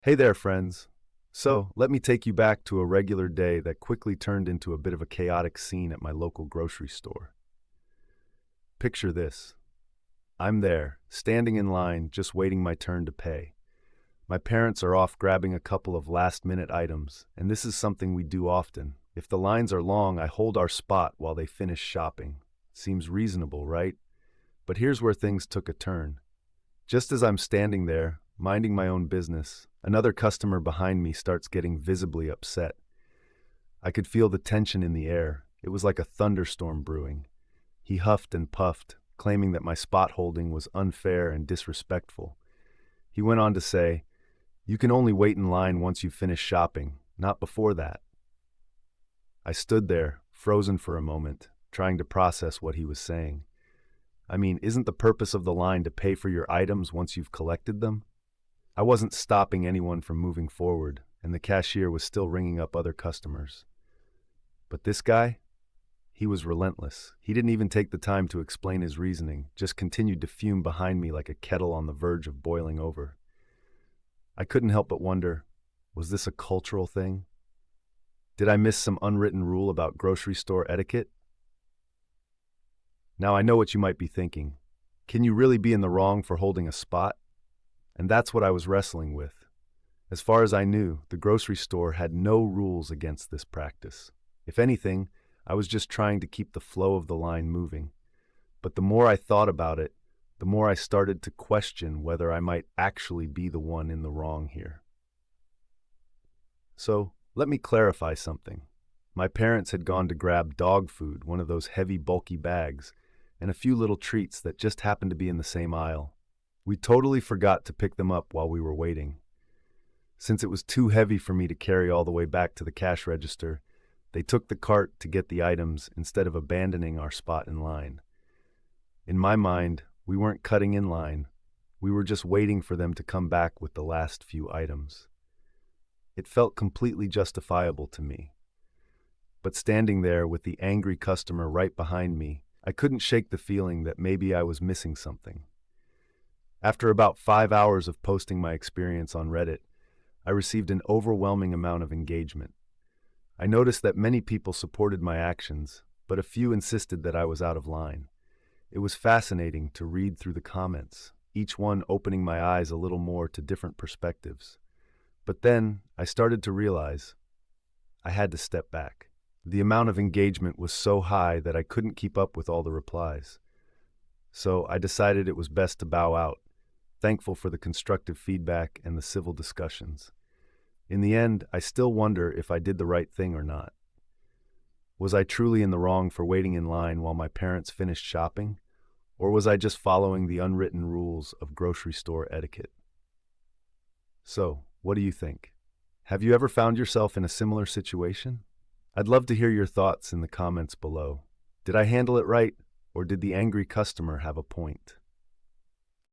Hey there, friends. So, let me take you back to a regular day that quickly turned into a bit of a chaotic scene at my local grocery store. Picture this. I'm there, standing in line, just waiting my turn to pay. My parents are off grabbing a couple of last-minute items, and this is something we do often. If the lines are long, I hold our spot while they finish shopping. Seems reasonable, right? But here's where things took a turn. Just as I'm standing there, minding my own business, another customer behind me starts getting visibly upset. I could feel the tension in the air. It was like a thunderstorm brewing. He huffed and puffed, claiming that my spot holding was unfair and disrespectful. He went on to say, "You can only wait in line once you've finished shopping, not before that." I stood there, frozen for a moment, trying to process what he was saying. I mean, isn't the purpose of the line to pay for your items once you've collected them? I wasn't stopping anyone from moving forward, and the cashier was still ringing up other customers. But this guy? He was relentless. He didn't even take the time to explain his reasoning, just continued to fume behind me like a kettle on the verge of boiling over. I couldn't help but wonder, was this a cultural thing? Did I miss some unwritten rule about grocery store etiquette? Now I know what you might be thinking. Can you really be in the wrong for holding a spot? And that's what I was wrestling with. As far as I knew, the grocery store had no rules against this practice. If anything, I was just trying to keep the flow of the line moving. But the more I thought about it, the more I started to question whether I might actually be the one in the wrong here. So, let me clarify something. My parents had gone to grab dog food, one of those heavy, bulky bags, and a few little treats that just happened to be in the same aisle. We totally forgot to pick them up while we were waiting. Since it was too heavy for me to carry all the way back to the cash register, they took the cart to get the items instead of abandoning our spot in line. In my mind, we weren't cutting in line. We were just waiting for them to come back with the last few items. It felt completely justifiable to me. But standing there with the angry customer right behind me, I couldn't shake the feeling that maybe I was missing something. After about 5 hours of posting my experience on Reddit, I received an overwhelming amount of engagement. I noticed that many people supported my actions, but a few insisted that I was out of line. It was fascinating to read through the comments, each one opening my eyes a little more to different perspectives. But then I started to realize I had to step back. The amount of engagement was so high that I couldn't keep up with all the replies. So I decided it was best to bow out, thankful for the constructive feedback and the civil discussions. In the end, I still wonder if I did the right thing or not. Was I truly in the wrong for waiting in line while my parents finished shopping? Or was I just following the unwritten rules of grocery store etiquette? So, what do you think? Have you ever found yourself in a similar situation? I'd love to hear your thoughts in the comments below. Did I handle it right, or did the angry customer have a point?